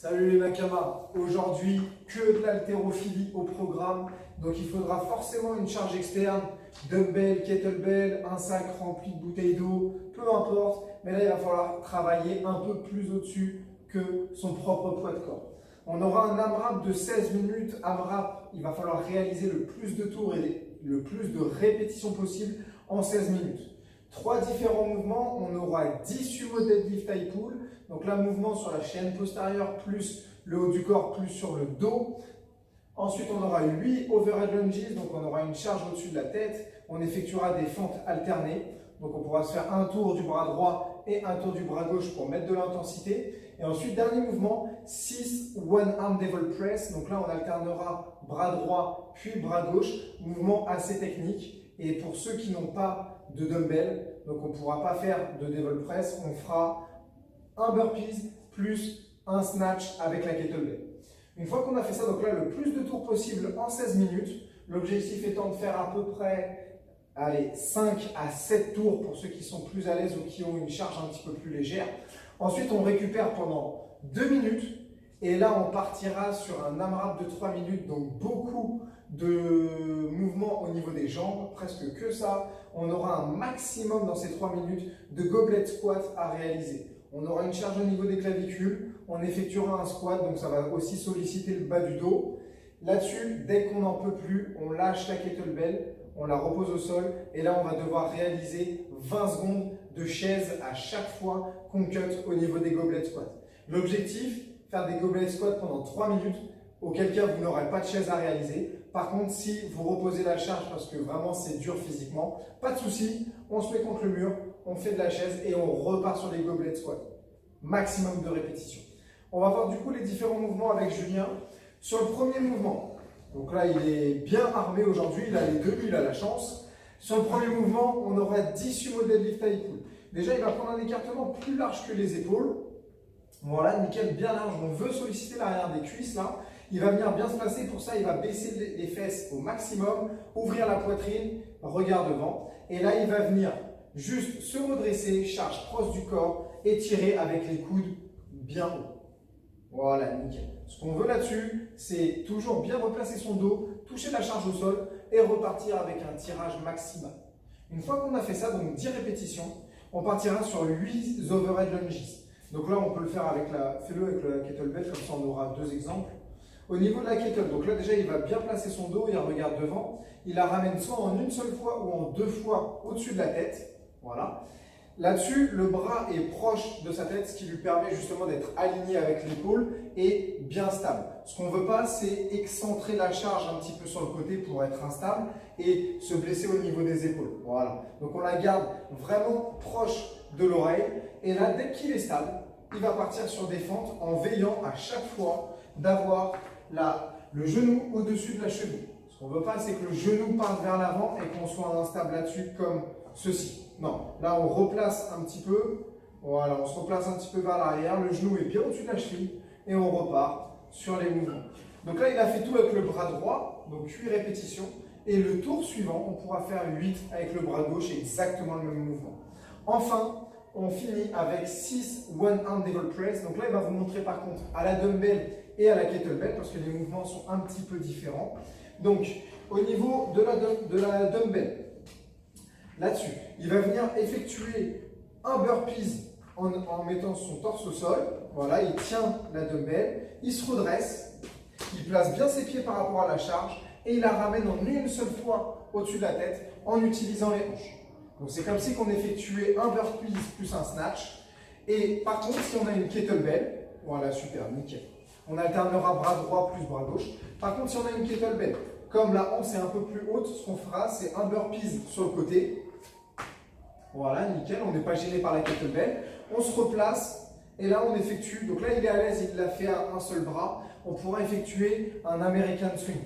Salut les Nakamas, aujourd'hui que de l'haltérophilie au programme, donc il faudra forcément une charge externe, dumbbell, kettlebell, un sac rempli de bouteilles d'eau, peu importe, mais là il va falloir travailler un peu plus au-dessus que son propre poids de corps. On aura un AMRAP de 16 minutes, AMRAP, il va falloir réaliser le plus de tours et le plus de répétitions possible en 16 minutes. 3 différents mouvements, on aura 10 sumo deadlift high pull, donc là mouvement sur la chaîne postérieure plus le haut du corps plus sur le dos. Ensuite on aura 8 overhead lunges, donc on aura une charge au-dessus de la tête, on effectuera des fentes alternées, donc on pourra se faire un tour du bras droit et un tour du bras gauche pour mettre de l'intensité. Et ensuite dernier mouvement, 6 one arm devil press, donc là on alternera bras droit puis bras gauche, mouvement assez technique. Et pour ceux qui n'ont pas de dumbbell, donc on ne pourra pas faire de devil press, on fera un burpees plus un snatch avec la kettlebell. Une fois qu'on a fait ça, donc là le plus de tours possible en 16 minutes, l'objectif étant de faire à peu près 5 à 7 tours pour ceux qui sont plus à l'aise ou qui ont une charge un petit peu plus légère. Ensuite on récupère pendant 2 minutes et là on partira sur un AMRAP de 3 minutes, donc beaucoup de mouvements au niveau des jambes, presque que ça. On aura un maximum dans ces 3 minutes de goblet squat à réaliser. On aura une charge au niveau des clavicules, on effectuera un squat, donc ça va aussi solliciter le bas du dos. Là-dessus, dès qu'on n'en peut plus, on lâche la kettlebell, on la repose au sol et là on va devoir réaliser 20 secondes de chaise à chaque fois qu'on cut au niveau des goblet squats. L'objectif, faire des goblet squats pendant 3 minutes, auquel cas vous n'aurez pas de chaise à réaliser. Par contre, si vous reposez la charge parce que vraiment c'est dur physiquement, pas de souci, on se met contre le mur, on fait de la chaise et on repart sur les goblet squats. Maximum de répétitions. On va voir du coup les différents mouvements avec Julien. Sur le premier mouvement, donc là il est bien armé aujourd'hui, il a les deux, il a la chance. Sur le premier mouvement, on aura 10 sumo deadlift high pull. Déjà, il va prendre un écartement plus large que les épaules. Voilà, nickel, bien large. On veut solliciter l'arrière des cuisses là. Il va venir bien se placer, pour ça il va baisser les fesses au maximum, ouvrir la poitrine, regard devant. Et là il va venir juste se redresser, charge proche du corps, et tirer avec les coudes bien haut. Voilà, nickel. Ce qu'on veut là-dessus, c'est toujours bien replacer son dos, toucher la charge au sol et repartir avec un tirage maximal. Une fois qu'on a fait ça, donc 10 répétitions, on partira sur 8 overhead lunges. Donc là on peut le faire avec fais-le avec la kettlebell, comme ça on aura 2 exemples. Au niveau de la kettlebell, donc là déjà il va bien placer son dos, il regarde devant, il la ramène soit en une seule fois ou en 2 fois au-dessus de la tête, voilà. Là-dessus, le bras est proche de sa tête, ce qui lui permet justement d'être aligné avec l'épaule et bien stable. Ce qu'on ne veut pas, c'est excentrer la charge un petit peu sur le côté pour être instable et se blesser au niveau des épaules, voilà. Donc on la garde vraiment proche de l'oreille et là, dès qu'il est stable, il va partir sur des fentes en veillant à chaque fois d'avoir le genou au-dessus de la cheville. Ce qu'on ne veut pas, c'est que le genou parte vers l'avant et qu'on soit instable là-dessus comme ceci. Non, là on replace un petit peu, voilà, on se replace un petit peu vers l'arrière, le genou est bien au-dessus de la cheville et on repart sur les mouvements. Donc là, il a fait tout avec le bras droit, donc 8 répétitions. Et le tour suivant, on pourra faire 8 avec le bras gauche, exactement le même mouvement. Enfin, on finit avec 6 one arm devil press. Donc là, il va vous montrer par contre à la dumbbell et à la kettlebell parce que les mouvements sont un petit peu différents. Donc, au niveau de la dumbbell, là-dessus, il va venir effectuer un burpees en mettant son torse au sol. Voilà, il tient la dumbbell, il se redresse, il place bien ses pieds par rapport à la charge et il la ramène en une seule fois au-dessus de la tête en utilisant les hanches. Donc c'est comme si on effectuait un burpees plus un snatch. Et par contre, si on a une kettlebell, voilà, super, nickel. On alternera bras droit plus bras gauche. Par contre, si on a une kettlebell, comme la hanche est un peu plus haute, ce qu'on fera, c'est un burpees sur le côté. Voilà, nickel, on n'est pas gêné par la kettlebell. On se replace et là on effectue. Donc là il est à l'aise, il l'a fait à un seul bras. On pourra effectuer un American swing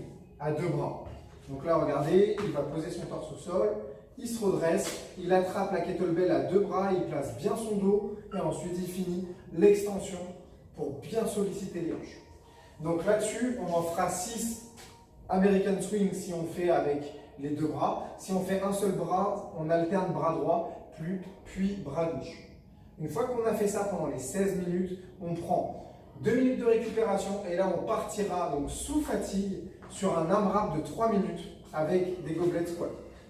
à 2 bras. Donc là regardez, il va poser son torse au sol, il se redresse, il attrape la kettlebell à 2 bras, il place bien son dos et ensuite il finit l'extension pour bien solliciter les hanches. Donc là-dessus, on en fera 6 American swing si on fait avec les 2 bras. Si on fait un seul bras, on alterne bras droit, puis bras gauche. Une fois qu'on a fait ça pendant les 16 minutes, on prend 2 minutes de récupération et là on partira donc sous fatigue sur un AMRAP de 3 minutes avec des goblet squats.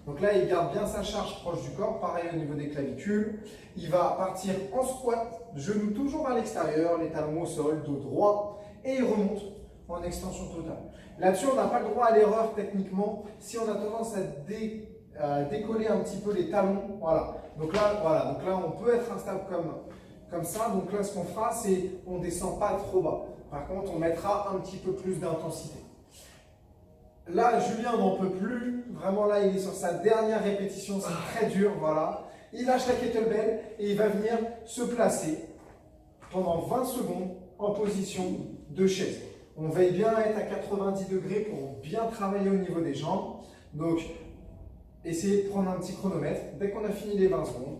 Donc là il garde bien sa charge proche du corps, pareil au niveau des clavicules. Il va partir en squat, genoux toujours à l'extérieur, les talons au sol, dos droit et il remonte en extension totale. Là-dessus on n'a pas le droit à l'erreur techniquement si on a tendance à décoller un petit peu les talons. Voilà. Donc là on peut être instable comme ça. Donc là ce qu'on fera c'est on ne descend pas trop bas. Par contre on mettra un petit peu plus d'intensité. Là Julien n'en peut plus. Vraiment là il est sur sa dernière répétition. C'est très dur. Voilà. Il lâche la kettlebell et il va venir se placer pendant 20 secondes en position de chaise. On veille bien à être à 90 degrés pour bien travailler au niveau des jambes. Donc, essayez de prendre un petit chronomètre. Dès qu'on a fini les 20 secondes,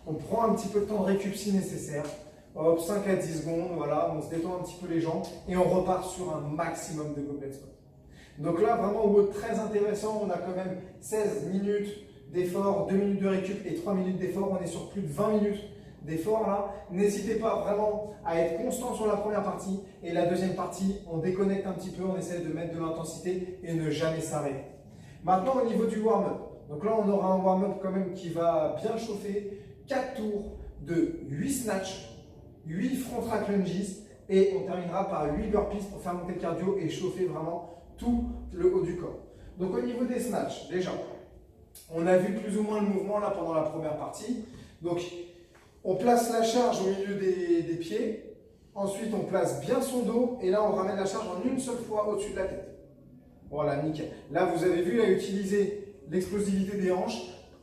on prend un petit peu de temps de récup si nécessaire. Hop, 5 à 10 secondes, voilà, on se détend un petit peu les jambes et on repart sur un maximum de goblet squat. Donc là, vraiment, au mode très intéressant, on a quand même 16 minutes d'effort, 2 minutes de récup et 3 minutes d'effort. On est sur plus de 20 minutes d'effort là. N'hésitez pas vraiment à être constant sur la première partie et la deuxième partie, on déconnecte un petit peu, on essaie de mettre de l'intensité et ne jamais s'arrêter. Maintenant, au niveau du warm-up. Donc là, on aura un warm-up quand même qui va bien chauffer. 4 tours de 8 snatchs, 8 front rack lunges et on terminera par 8 burpees pour faire monter le cardio et chauffer vraiment tout le haut du corps. Donc au niveau des snatchs, déjà, on a vu plus ou moins le mouvement là pendant la première partie. Donc on place la charge au milieu des pieds, ensuite on place bien son dos et là on ramène la charge en une seule fois au-dessus de la tête. Voilà, nickel. Là vous avez vu, à utiliser l'explosivité des hanches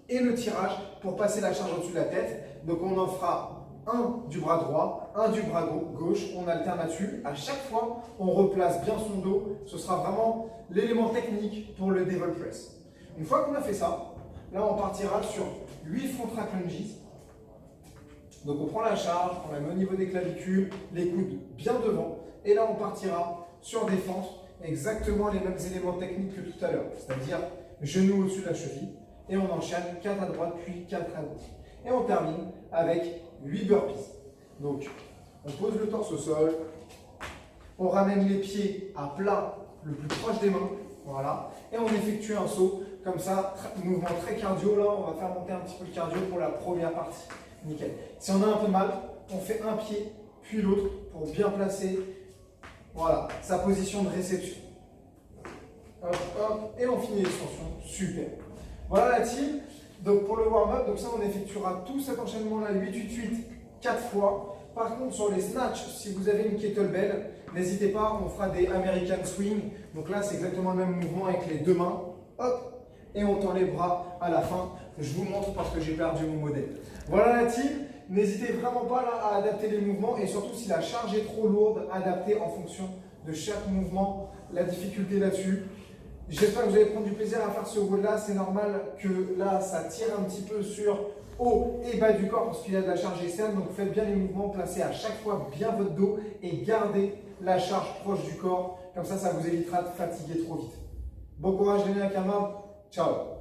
et le tirage pour passer la charge au-dessus de la tête. Donc on en fera un du bras droit, un du bras gauche, on alterne là-dessus. À chaque fois, on replace bien son dos. Ce sera vraiment l'élément technique pour le devil press. Une fois qu'on a fait ça, là on partira sur 8 front rack lunges. Donc on prend la charge, on la met au niveau des clavicules, les coudes bien devant. Et là on partira sur des fentes, exactement les mêmes éléments techniques que tout à l'heure. C'est-à-dire genoux au-dessus de la cheville. Et on enchaîne 4 à droite, puis 4 à gauche. Et on termine avec 8 burpees. Donc, on pose le torse au sol, on ramène les pieds à plat le plus proche des mains, voilà, et on effectue un saut, comme ça, mouvement très cardio, là, on va faire monter un petit peu le cardio pour la première partie. Nickel. Si on a un peu mal, on fait un pied, puis l'autre, pour bien placer, voilà, sa position de réception. Hop, hop, et on finit l'extension, super. Voilà la team. Donc pour le warm-up, donc ça on effectuera tout cet enchaînement-là 8-8-8 4 fois. Par contre sur les snatchs, si vous avez une kettlebell, n'hésitez pas, on fera des American swing. Donc là c'est exactement le même mouvement avec les deux mains. Hop, et on tend les bras à la fin. Je vous montre parce que j'ai perdu mon modèle. Voilà la team. N'hésitez vraiment pas là à adapter les mouvements et surtout si la charge est trop lourde, adaptez en fonction de chaque mouvement la difficulté là-dessus. J'espère que vous allez prendre du plaisir à faire ce roll-là. C'est normal que là, ça tire un petit peu sur haut et bas du corps parce qu'il y a de la charge externe. Donc faites bien les mouvements, placez à chaque fois bien votre dos et gardez la charge proche du corps. Comme ça, ça vous évitera de fatiguer trop vite. Bon courage les Nakama. Ciao.